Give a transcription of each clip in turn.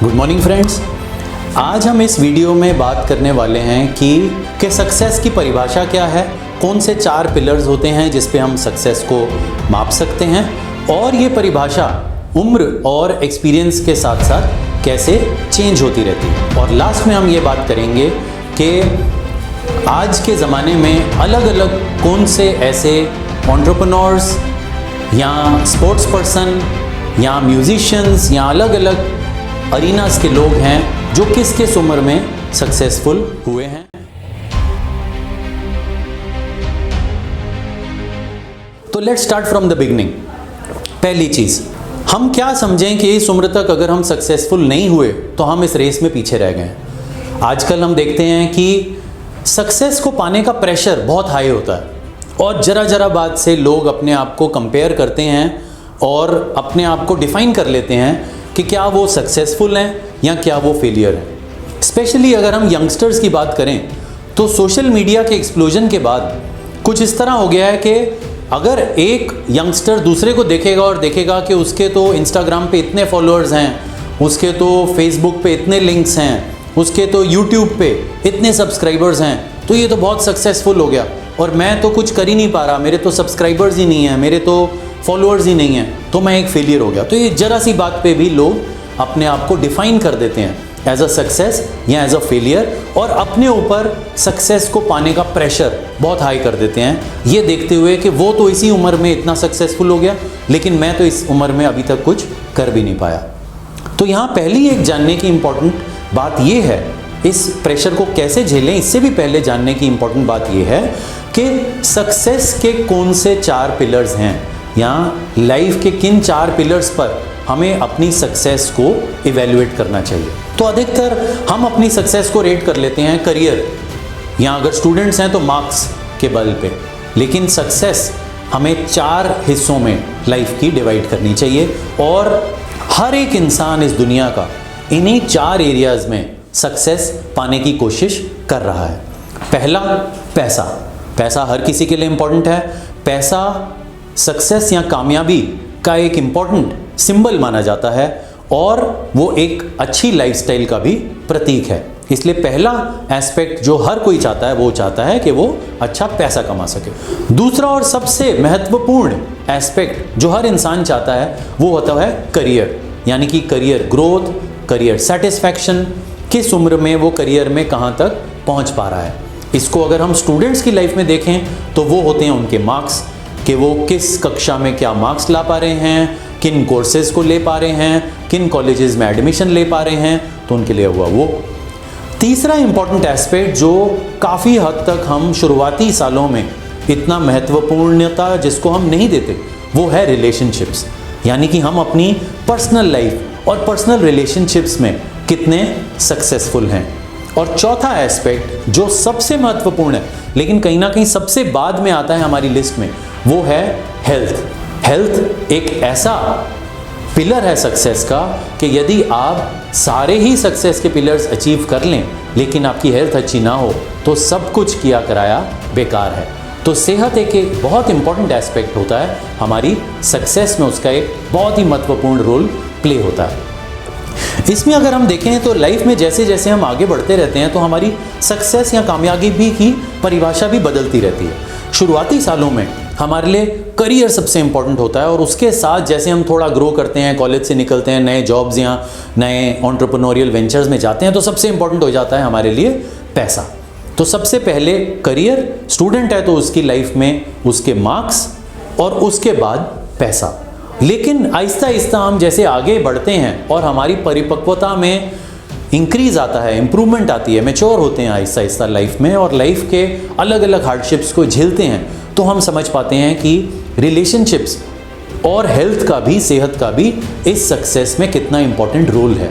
Good morning friends. आज हम इस वीडियो में बात करने वाले हैं कि सक्सेस की परिभाषा क्या है, कौन से 4 पिलर्स होते हैं जिस पे हम सक्सेस को माप सकते हैं और ये परिभाषा उम्र और एक्सपीरियंस के साथ साथ कैसे चेंज होती रहती है। और लास्ट में हम ये बात करेंगे कि आज के ज़माने में अलग अलग कौन से ऐसे एंटरप्रेन्योर्स या स्पोर्ट्स पर्सन या म्यूजिशियंस या अलग अलग अरीनास के लोग हैं जो किस किस उम्र में सक्सेसफुल हुए हैं। तो let's start from the beginning. पहली चीज, हम क्या समझें कि इस उम्र तक अगर हम सक्सेसफुल नहीं हुए तो हम इस रेस में पीछे रह गए। आजकल हम देखते हैं कि सक्सेस को पाने का प्रेशर बहुत हाई होता है और जरा जरा बात से लोग अपने आप को कंपेयर करते हैं और अपने आप को डिफाइन कर लेते हैं कि क्या वो सक्सेसफुल हैं या क्या वो फेलियर हैं। स्पेशली अगर हम यंगस्टर्स की बात करें तो सोशल मीडिया के एक्सप्लोजन के बाद कुछ इस तरह हो गया है कि अगर एक यंगस्टर दूसरे को देखेगा और देखेगा कि उसके तो इंस्टाग्राम पे इतने फॉलोअर्स हैं, उसके तो फेसबुक पे इतने लिंक्स हैं, उसके तो यूट्यूब पे इतने सब्सक्राइबर्स हैं, तो ये तो बहुत सक्सेसफुल हो गया और मैं तो कुछ कर ही नहीं पा रहा, मेरे तो सब्सक्राइबर्स ही नहीं हैं, मेरे तो फॉलोअर्स ही नहीं हैं, तो मैं एक फेलियर हो गया। तो ये जरा सी बात पे भी लोग अपने आप को डिफाइन कर देते हैं एज अ सक्सेस या एज अ फेलियर और अपने ऊपर सक्सेस को पाने का प्रेशर बहुत हाई कर देते हैं, ये देखते हुए कि वो तो इसी उम्र में इतना सक्सेसफुल हो गया लेकिन मैं तो इस उम्र में अभी तक कुछ कर भी नहीं पाया। तो यहाँ पहली एक जानने की इम्पॉर्टेंट बात ये है, इस प्रेशर को कैसे झेलें, इससे भी पहले जानने की इम्पॉर्टेंट बात ये है कि सक्सेस के कौन से 4 पिलर्स हैं या लाइफ के किन 4 पिलर्स पर हमें अपनी सक्सेस को इवेल्युएट करना चाहिए। तो अधिकतर हम अपनी सक्सेस को रेट कर लेते हैं करियर या अगर स्टूडेंट्स हैं तो मार्क्स के बल पे, लेकिन सक्सेस हमें 4 हिस्सों में लाइफ की डिवाइड करनी चाहिए और हर एक इंसान इस दुनिया का इन्हीं 4 एरियाज में सक्सेस पाने की कोशिश कर रहा है। पहला, पैसा। पैसा हर किसी के लिए इंपॉर्टेंट है। पैसा सक्सेस या कामयाबी का एक इम्पॉर्टेंट सिंबल माना जाता है और वो एक अच्छी लाइफस्टाइल का भी प्रतीक है। इसलिए पहला एस्पेक्ट जो हर कोई चाहता है वो चाहता है कि वो अच्छा पैसा कमा सके। दूसरा और सबसे महत्वपूर्ण एस्पेक्ट जो हर इंसान चाहता है वो होता है करियर, यानी कि करियर ग्रोथ, करियर सेटिस्फैक्शन, किस उम्र में वो करियर में कहाँ तक पहुँच पा रहा है। इसको अगर हम स्टूडेंट्स की लाइफ में देखें तो वो होते हैं उनके मार्क्स, कि वो किस कक्षा में क्या मार्क्स ला पा रहे हैं, किन कोर्सेज को ले पा रहे हैं, किन कॉलेजेस में एडमिशन ले पा रहे हैं, तो उनके लिए हुआ वो। तीसरा इंपॉर्टेंट एस्पेक्ट जो काफ़ी हद तक हम शुरुआती सालों में इतना महत्वपूर्णता जिसको हम नहीं देते वो है रिलेशनशिप्स, यानी कि हम अपनी पर्सनल लाइफ और पर्सनल रिलेशनशिप्स में कितने सक्सेसफुल हैं। और चौथा एस्पेक्ट जो सबसे महत्वपूर्ण है लेकिन कहीं ना कहीं सबसे बाद में आता है हमारी लिस्ट में, वो है हेल्थ। हेल्थ एक ऐसा पिलर है सक्सेस का कि यदि आप सारे ही सक्सेस के पिलर्स अचीव कर लें लेकिन आपकी हेल्थ अच्छी ना हो तो सब कुछ किया कराया बेकार है। तो सेहत एक बहुत इंपॉर्टेंट एस्पेक्ट होता है हमारी सक्सेस में, उसका एक बहुत ही महत्वपूर्ण रोल प्ले होता है। इसमें अगर हम देखें तो लाइफ में जैसे जैसे हम आगे बढ़ते रहते हैं तो हमारी सक्सेस या कामयाबी की परिभाषा भी बदलती रहती है। शुरुआती सालों में हमारे लिए करियर सबसे इंपॉर्टेंट होता है और उसके साथ जैसे हम थोड़ा ग्रो करते हैं, कॉलेज से निकलते हैं, नए जॉब्स या नए एंटरप्रेन्योरियल वेंचर्स में जाते हैं तो सबसे इंपॉर्टेंट हो जाता है हमारे लिए पैसा। तो सबसे पहले करियर, स्टूडेंट है तो उसकी लाइफ में उसके मार्क्स और उसके बाद पैसा। लेकिन आहिस्ता आहिस्ता हम जैसे आगे बढ़ते हैं और हमारी परिपक्वता में इंक्रीज आता है, इम्प्रूवमेंट आती है, मैच्योर होते हैं आहिस्ता आहिस्ता लाइफ में और लाइफ के अलग अलग हार्डशिप्स को झेलते हैं तो हम समझ पाते हैं कि रिलेशनशिप्स और हेल्थ का भी, सेहत का भी इस सक्सेस में कितना इंपॉर्टेंट रोल है।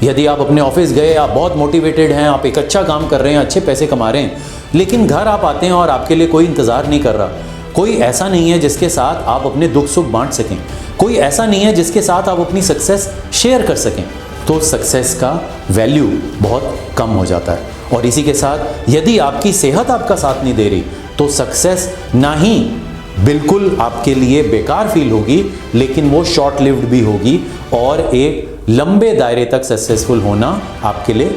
यदि आप अपने ऑफिस गए, आप बहुत मोटिवेटेड हैं, आप एक अच्छा काम कर रहे हैं, अच्छे पैसे कमा रहे हैं, लेकिन घर आप आते हैं और आपके लिए कोई इंतज़ार नहीं कर रहा, कोई ऐसा नहीं है जिसके साथ आप अपने दुख सुख बांट सकें, कोई ऐसा नहीं है जिसके साथ आप अपनी सक्सेस शेयर कर सकें, तो सक्सेस का वैल्यू बहुत कम हो जाता है। और इसी के साथ यदि आपकी सेहत आपका साथ नहीं दे रही तो सक्सेस ना ही बिल्कुल आपके लिए बेकार फील होगी लेकिन वो शॉर्ट लिव्ड भी होगी और एक लंबे दायरे तक सक्सेसफुल होना आपके लिए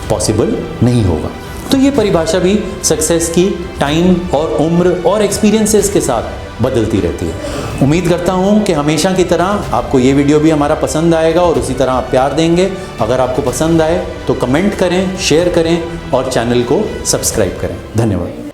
पॉसिबल नहीं होगा। तो ये परिभाषा भी सक्सेस की टाइम और उम्र और एक्सपीरियंसेस के साथ बदलती रहती है। उम्मीद करता हूँ कि हमेशा की तरह आपको ये वीडियो भी हमारा पसंद आएगा और उसी तरह आप प्यार देंगे। अगर आपको पसंद आए तो कमेंट करें, शेयर करें और चैनल को सब्सक्राइब करें। धन्यवाद।